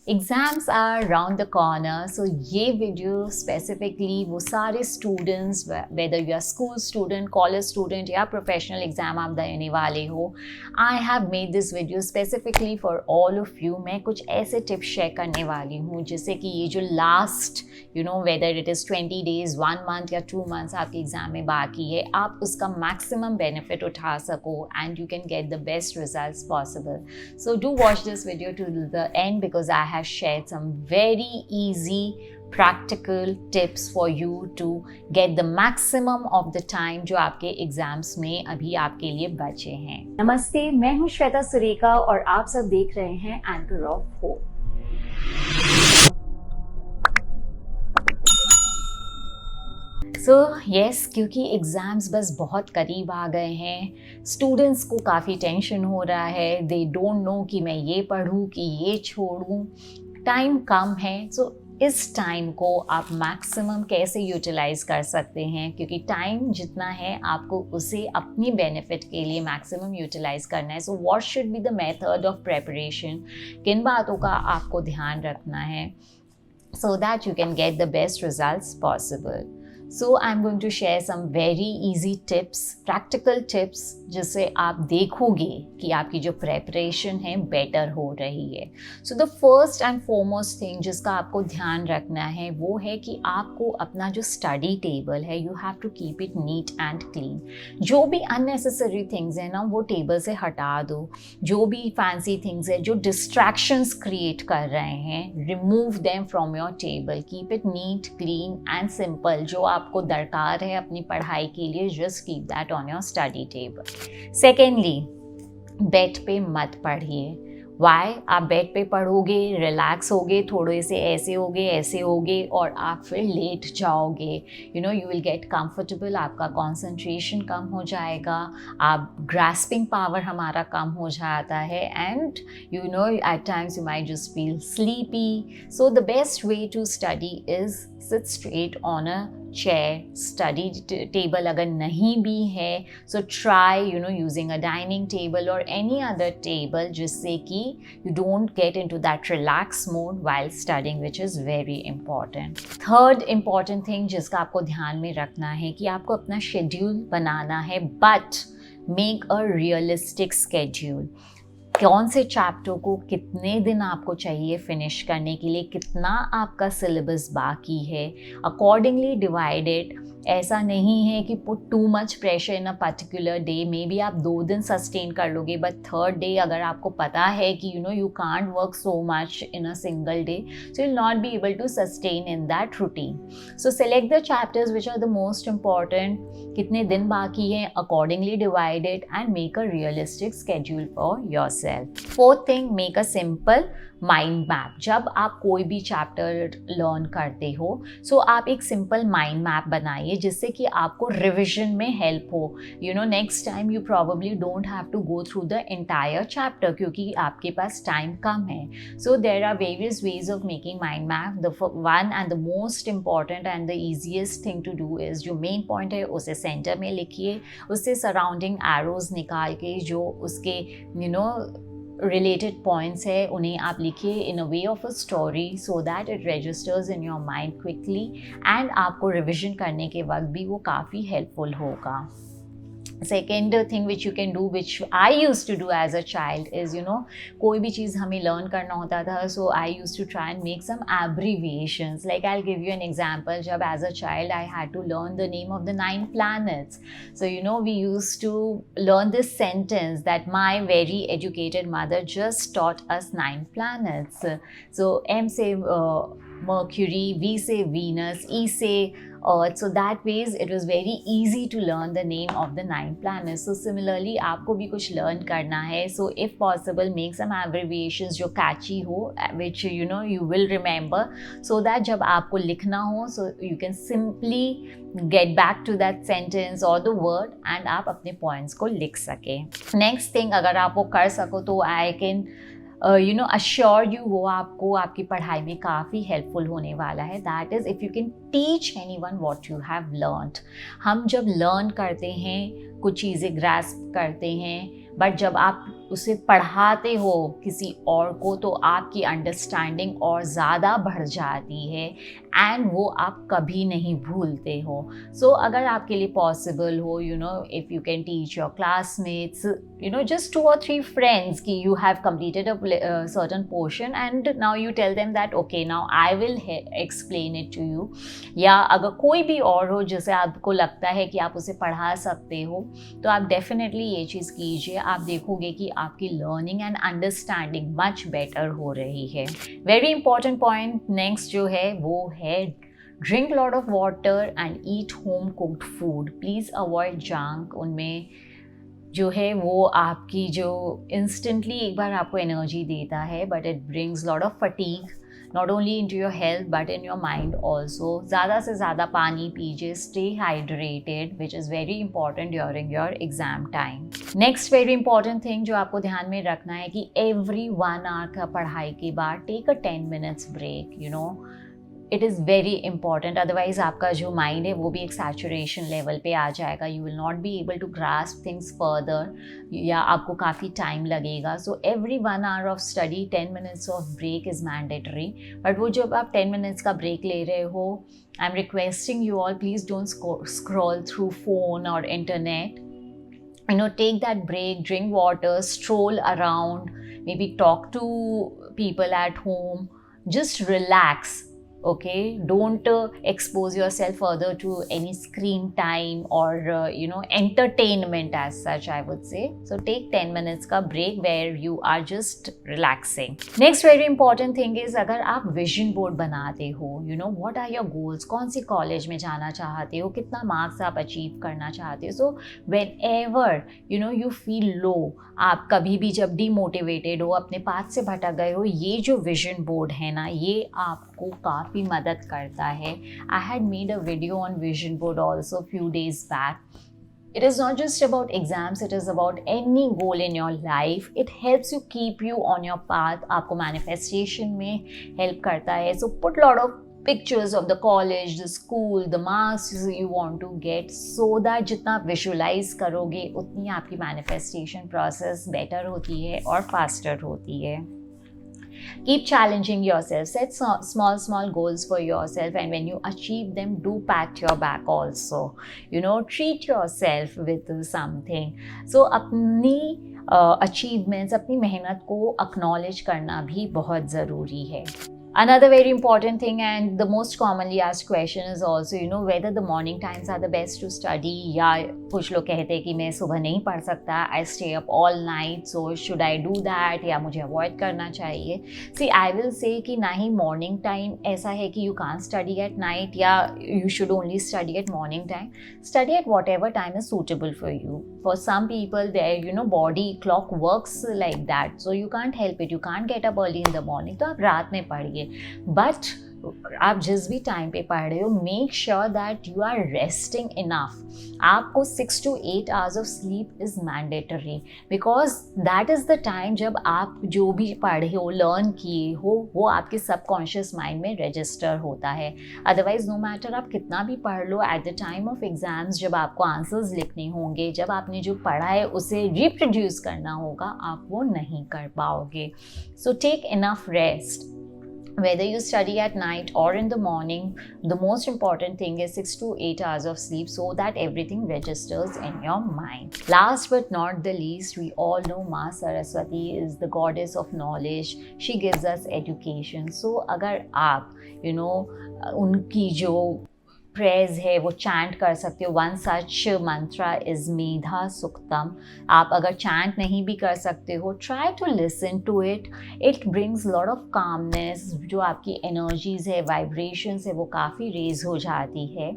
Exams are round the corner, so ये video specifically वो सारे students, whether you are school student, college student या professional exam आप देने वाले हो, I have made this video specifically for all of you. मैं कुछ ऐसे टिप्स शेयर करने वाली हूँ जिससे कि ये जो last whether it is 20 days, 1 month या 2 मंथ्स आपके एग्ज़ाम में बाकी है, आप उसका मैक्सिमम बेनिफिट उठा सको and you can get the best results possible. So do watch this video to the end because I have shared some very easy practical tips for you to get the maximum of the time जो आपके exams में अभी आपके लिए बचे हैं। नमस्ते, मैं हूँ श्वेता सुरेखा और आप सब देख रहे हैं एंकर ऑफ होप। यस, क्योंकि एग्ज़ाम्स बस बहुत करीब आ गए हैं, स्टूडेंट्स को काफ़ी टेंशन हो रहा है, दे डोंट नो कि मैं ये पढ़ूँ कि ये छोड़ूँ, टाइम कम है। इस टाइम को आप मैक्सिमम कैसे यूटिलाइज़ कर सकते हैं, क्योंकि टाइम जितना है आपको उसे अपनी बेनिफिट के लिए मैक्सिमम यूटिलाइज़ करना है। So what should be the method of preparation, किन बातों का आपको ध्यान रखना है so that you can get the best results possible. So I'm going to share some very easy tips, practical tips, जिससे आप देखोगे कि आपकी जो प्रेपरेशन है बेटर हो रही है। So the first and foremost thing जिसका आपको ध्यान रखना है वो है कि आपको अपना जो स्टडी टेबल है, you have to keep it neat and clean. जो भी unnecessary things है ना, वो टेबल से हटा दो। जो भी fancy things है, जो distractions create कर रहे हैं, remove them from your table. Keep it neat, clean and simple. जो आपको दरकार है अपनी पढ़ाई के लिए, just keep that on your study table. Secondly, bed पे मत पढ़िए। वाई? आप बेड पे पढ़ोगे, रिलैक्स होगे, थोड़े से ऐसे होगे और आप फिर लेट जाओगे। यू विल गेट कंफर्टेबल, आपका कंसंट्रेशन कम हो जाएगा, आप ग्रास्पिंग पावर हमारा कम हो जाता है and at times you might just feel sleepy. So the best way to study is sit straight on a chair. Study table अगर नहीं भी है, so try using a dining table और एनी अदर टेबल, जिससे कि you don't get into that relaxed mode while studying, which is very important. Third important thing जिसका आपको ध्यान में रखना है कि आपको अपना शेड्यूल बनाना है, but make a realistic schedule. कौन से चैप्टर को कितने दिन आपको चाहिए फिनिश करने के लिए, कितना आपका सिलेबस बाकी है, अकॉर्डिंगली डिवाइडेड। ऐसा नहीं है कि put too much pressure in a particular day. May be आप 2 दिन सस्टेन कर लोगे, बट थर्ड डे अगर आपको पता है कि you can't work so much in a single day, so you'll not be able to sustain in that routine. So select the chapters which are the most important, कितने दिन बाकी हैं, accordingly divided and make a realistic schedule for yourself. Fourth thing, make a simple mind map. जब आप कोई भी chapter learn करते हो, सो आप एक सिंपल माइंड मैप बनाइए जिससे कि आपको रिविजन में हेल्प हो। Next time you probably don't have to go through the entire chapter, क्योंकि आपके पास टाइम कम है। So there are various ways of making mind map. The one and the most important and the easiest thing to do is, जो main point है उसे centre में लिखिए, उससे सराउंडिंग एरोज निकाल के जो उसके related points है उन्हें आप लिखिए in a way of a story so that it registers in your mind quickly and आपको रिविजन करने के वक्त भी वो काफ़ी हेल्पफुल होगा। Second thing which you can do, which I used to do as a child, is कोई भी चीज़ हमें learn करना होता था, so I used to try and make some abbreviations. Like I'll give you an example. जब as a child I had to learn the name of the 9 planets, so we used to learn this sentence that my very educated mother just taught us 9 planets. So M से Mercury, V से Venus, E से Earth. So that ways it was very easy to learn the name of the 9 planets. So similarly आपको भी कुछ learn करना है, so if possible make some abbreviations जो catchy हो, which you will remember, so that जब आपको लिखना हो, so you can simply get back to that sentence or the word and आप अपने points को लिख सकें। Next thing, अगर आप वो कर सको तो I can assure you वो आपको आपकी पढ़ाई में काफ़ी हेल्पफुल होने वाला है। That is if you can teach anyone what you have learned. हम जब लर्न करते हैं, कुछ चीज़ें ग्रास्प करते हैं, बट जब आप उसे पढ़ाते हो किसी और को तो आपकी अंडरस्टैंडिंग और ज़्यादा बढ़ जाती है एंड वो आप कभी नहीं भूलते हो. सो अगर आपके लिए पॉसिबल हो, if you can teach your classmates, just 2 or 3 friends कि you have completed a certain portion and now you tell them that okay now I will explain it to you. या अगर कोई भी और हो जिसे आपको लगता है कि आप उसे पढ़ा सकते हो तो आप डेफिनेटली ये चीज़ कीजिए. आप देखोगे कि आपकी learning and understanding much better हो रही है. वेरी इंपॉर्टेंट पॉइंट नेक्स्ट जो है वो है drink lot of water and eat home cooked food. Please avoid junk. उनमें जो है वो आपकी जो इंस्टेंटली एक बार आपको एनर्जी देता है but it brings lot of fatigue not only in to your health but in your mind also. ज़्यादा से ज़्यादा पानी पीजिए. Stay hydrated which is very important during your exam time. Next very important thing जो आपको ध्यान में रखना है कि एवरी 1 hour का पढ़ाई के बाद take a 10 minutes break. It is very important. Otherwise आपका जो माइंड है वो भी एक सैचुरेशन लेवल पे आ जाएगा. You will not be able to grasp things further या आपको काफ़ी टाइम लगेगा. So every 1 hour of study 10 minutes of break is mandatory. But वो जब आप 10 minutes का ब्रेक ले रहे हो, I am requesting you all please don't scroll through phone और internet. Take that break, drink water, stroll around, maybe talk to people at home, just relax. Okay, don't expose yourself further to any screen time or entertainment as such, I would say. So take 10 minutes ka break where you are just relaxing. Next very important thing is अगर आप vision board बनाते हो, what are your goals, कौन सी college में जाना चाहते हो, कितना marks आप achieve करना चाहते हो. So whenever you feel low, आप कभी भी जब demotivated हो, अपने पाथ से भटक गए हो, ये जो vision board है ना, ये आपको काफ़ी मदद करता है. I had made a video on vision board also few days back. It is not just about exams, it is about any goal in your life. It helps you keep you on your path. आपको manifestation में help करता है. So put lot of pictures of the college, the school, the marks you want to get, so that जितना visualize करोगे उतनी आपकी manifestation process better होती है और faster होती है. Keep challenging yourself. Set small goals for yourself, and when you achieve them, do pat your back also. Treat yourself with something. So अपनी achievements, अपनी मेहनत को acknowledge करना भी बहुत ज़रूरी है. Another very important thing and the most commonly asked question is also whether the morning times are the best to study. या कुछ लोग कहते हैं कि मैं सुबह नहीं पढ़ सकता, I stay up all night, so should I do that, या मुझे avoid करना चाहिए. See, I will say कि ना ही morning time ऐसा है कि you can't study at night या you should only study at morning time. Study at whatever time is suitable for you. For some people their body clock works like that, so you can't help it. You can't get up early in the morning, तो आप रात में पढ़िए. But आप जिस भी time पे पढ़ रहे हो, make sure that you are resting enough. आपको 6 to 8 hours of sleep is mandatory because that is the time जब आप जो भी पढ़े हो, लर्न किए हो, वो आपके सबकॉन्शियस माइंड में रजिस्टर होता है. अदरवाइज नो मैटर आप कितना भी पढ़ लो, at the time of exams जब आपको आंसर्स लिखने होंगे, जब आपने जो पढ़ा है उसे रिप्रोड्यूस करना होगा, आप वो नहीं कर पाओगे. So take enough rest. Whether you study at night or in the morning, the most important thing is 6 to 8 hours of sleep so that everything registers in your mind. Last but not the least, we all know Ma Saraswati is the goddess of knowledge. She gives us education. So agar aap उनकी जो praise है वो chant कर सकते हो. One such mantra is Medha Suktam. आप अगर chant नहीं भी कर सकते हो, try to listen to it. It brings lot of calmness. जो आपकी एनर्जीज है, वाइब्रेशंस है, वो काफ़ी रेज हो जाती है.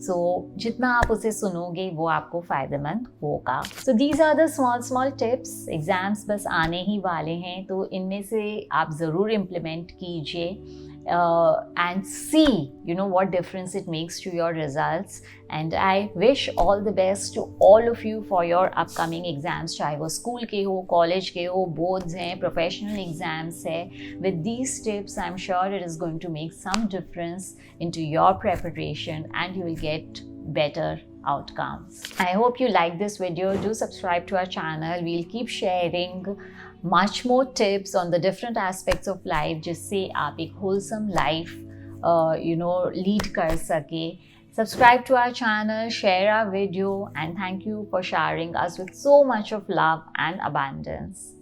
सो जितना आप उसे सुनोगे वो आपको फ़ायदेमंद होगा. So these are the small tips. Exams बस आने ही वाले हैं, तो इनमें से आप ज़रूर इम्प्लीमेंट कीजिए. And see what difference it makes to your results, and I wish all the best to all of you for your upcoming exams, चाहे वो स्कूल के हो, कॉलेज के हो, बोर्ड्स हैं, प्रोफेशनल एग्जाम्स है. With these tips I'm sure it is going to make some difference into your preparation and you will get better outcomes. I hope you like this video. Do subscribe to our channel. We'll keep sharing much more tips on the different aspects of life जिससे आप एक wholesome life lead कर सके. Subscribe to our channel, share our video, and thank you for sharing us with so much of love and abundance.